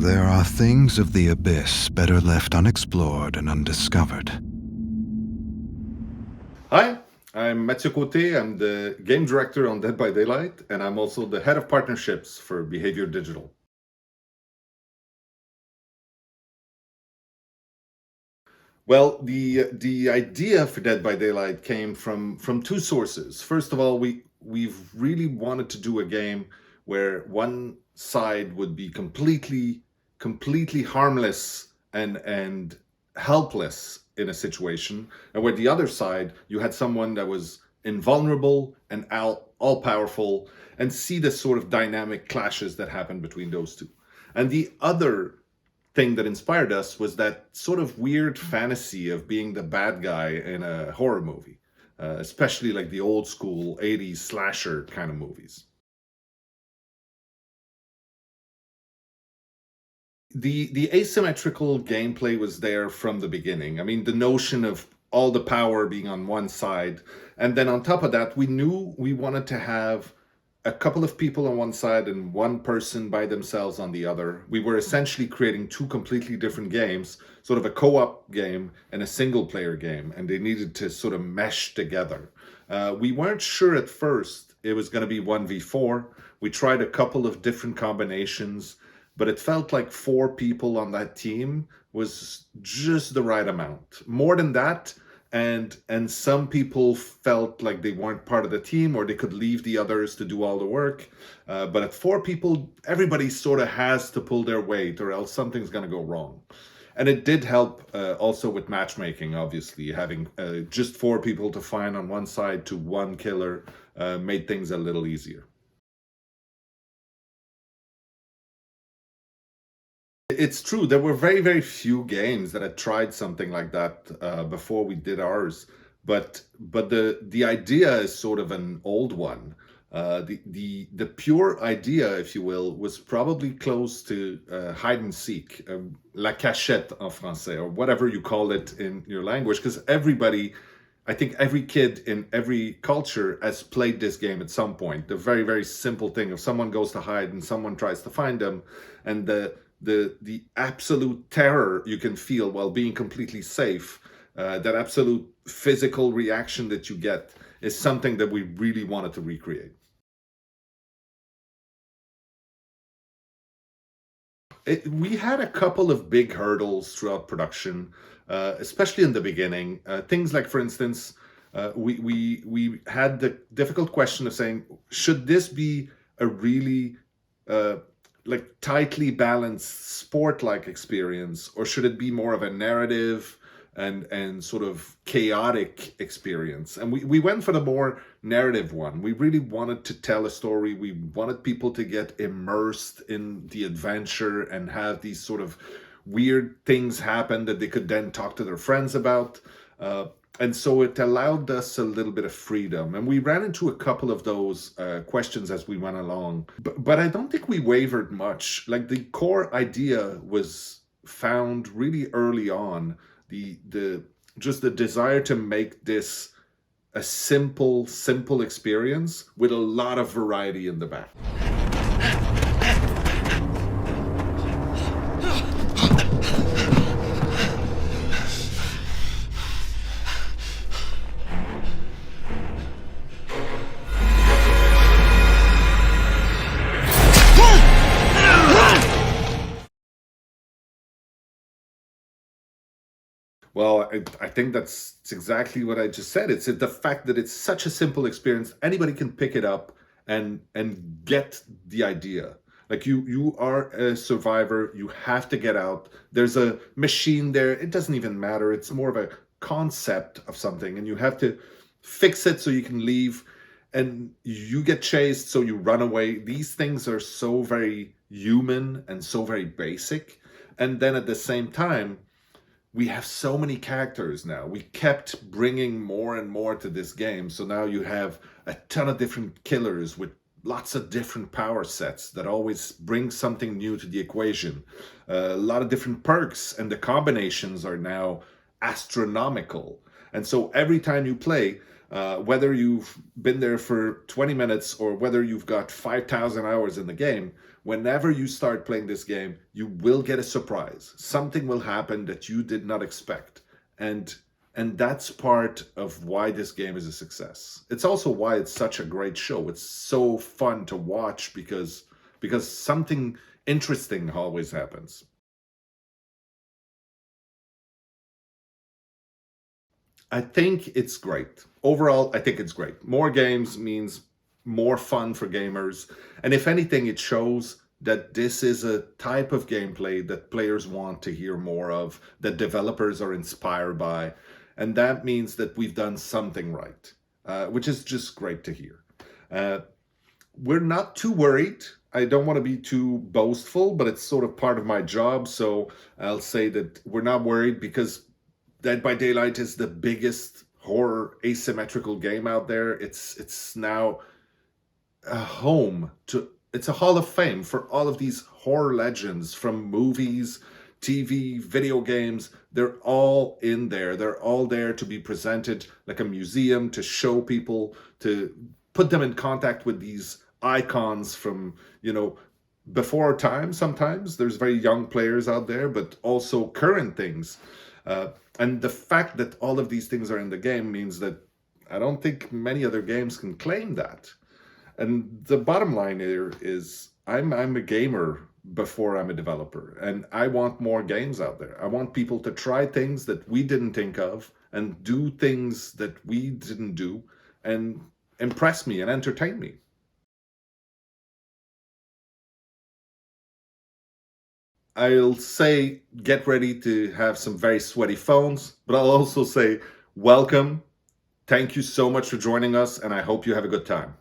There are things of the abyss better left unexplored and undiscovered. Hi, I'm Mathieu. I'm the game director on Dead by Daylight, and I'm also the head of partnerships for Behavior Digital. Well, the idea for Dead by Daylight came from two sources. First of all, we've really wanted to do a game where one side would be completely harmless and helpless in a situation, and where the other side you had someone that was invulnerable and all powerful, and see the sort of dynamic clashes that happen between those two. And the other thing that inspired us was that sort of weird fantasy of being the bad guy in a horror movie, especially like the old school 80s slasher kind of movies. The asymmetrical gameplay was there from the beginning. I mean, the notion of all the power being on one side, and then on top of that, we knew we wanted to have a couple of people on one side and one person by themselves on the other. We were essentially creating two completely different games, sort of a co-op game and a single player game, and they needed to sort of mesh together. We weren't sure at first it was going to be 1v4. We tried a couple of different combinations, but it felt like four people on that team was just the right amount. More than that, and some people felt like they weren't part of the team, or they could leave the others to do all the work. But at four people, everybody sort of has to pull their weight, or else something's going to go wrong. And it did help also with matchmaking, obviously. Having just four people to find on one side to one killer made things a little easier. It's true. There were very few games that had tried something like that before we did ours. But the idea is sort of an old one. The pure idea, if you will, was probably close to hide and seek, la cachette en français, or whatever you call it in your language, because everybody, I think every kid in every culture has played this game at some point. The very simple thing of someone goes to hide and someone tries to find them, and the absolute terror you can feel while being completely safe, that absolute physical reaction that you get, is something that we really wanted to recreate. We had a couple of big hurdles throughout production, especially in the beginning. Things like, for instance, we had the difficult question of saying, should this be a really uh, like tightly balanced sport-like experience, or should it be more of a narrative and sort of chaotic experience? And we went for the more narrative one. We really wanted to tell a story. We wanted people to get immersed in the adventure and have these sort of weird things happen that they could then talk to their friends about. And so it allowed us a little bit of freedom. And we ran into a couple of those questions as we went along. But I don't think we wavered much. Like, the core idea was found really early on. The just the desire to make this a simple experience with a lot of variety in the back. Well, I think that's exactly what I just said. It's the fact that it's such a simple experience. Anybody can pick it up and get the idea. Like, you are a survivor. You have to get out. There's a machine there. It doesn't even matter. It's more of a concept of something, and you have to fix it so you can leave. And you get chased, so you run away. These things are so very human and so very basic. And then at the same time, we have so many characters now. We kept bringing more and more to this game. So now you have a ton of different killers with lots of different power sets that always bring something new to the equation. A lot of different perks, and the combinations are now astronomical. And so every time you play, Whether you've been there for 20 minutes or whether you've got 5,000 hours in the game, whenever you start playing this game, you will get a surprise. Something will happen that you did not expect. And that's part of why this game is a success. It's also why it's such a great show. It's so fun to watch because something interesting always happens. I think it's great. Overall, I think it's great. More games means more fun for gamers. And if anything, it shows that this is a type of gameplay that players want to hear more of, that developers are inspired by. And that means that we've done something right, which is just great to hear. Uh, we're not too worried. I don't want to be too boastful, but it's sort of part of my job. So I'll say that we're not worried because Dead by Daylight is the biggest horror asymmetrical game out there. It's now a home to it's a hall of fame for all of these horror legends from movies, TV, video games. They're all in there. They're all there to be presented like a museum, to show people, to put them in contact with these icons from, before time. Sometimes there's very young players out there, but also current things. And the fact that all of these things are in the game means that I don't think many other games can claim that. And the bottom line here is I'm a gamer before I'm a developer, and I want more games out there. I want people to try things that we didn't think of and do things that we didn't do and impress me and entertain me. I'll say get ready to have some very sweaty phones, but I'll also say welcome. Thank you so much for joining us, and I hope you have a good time.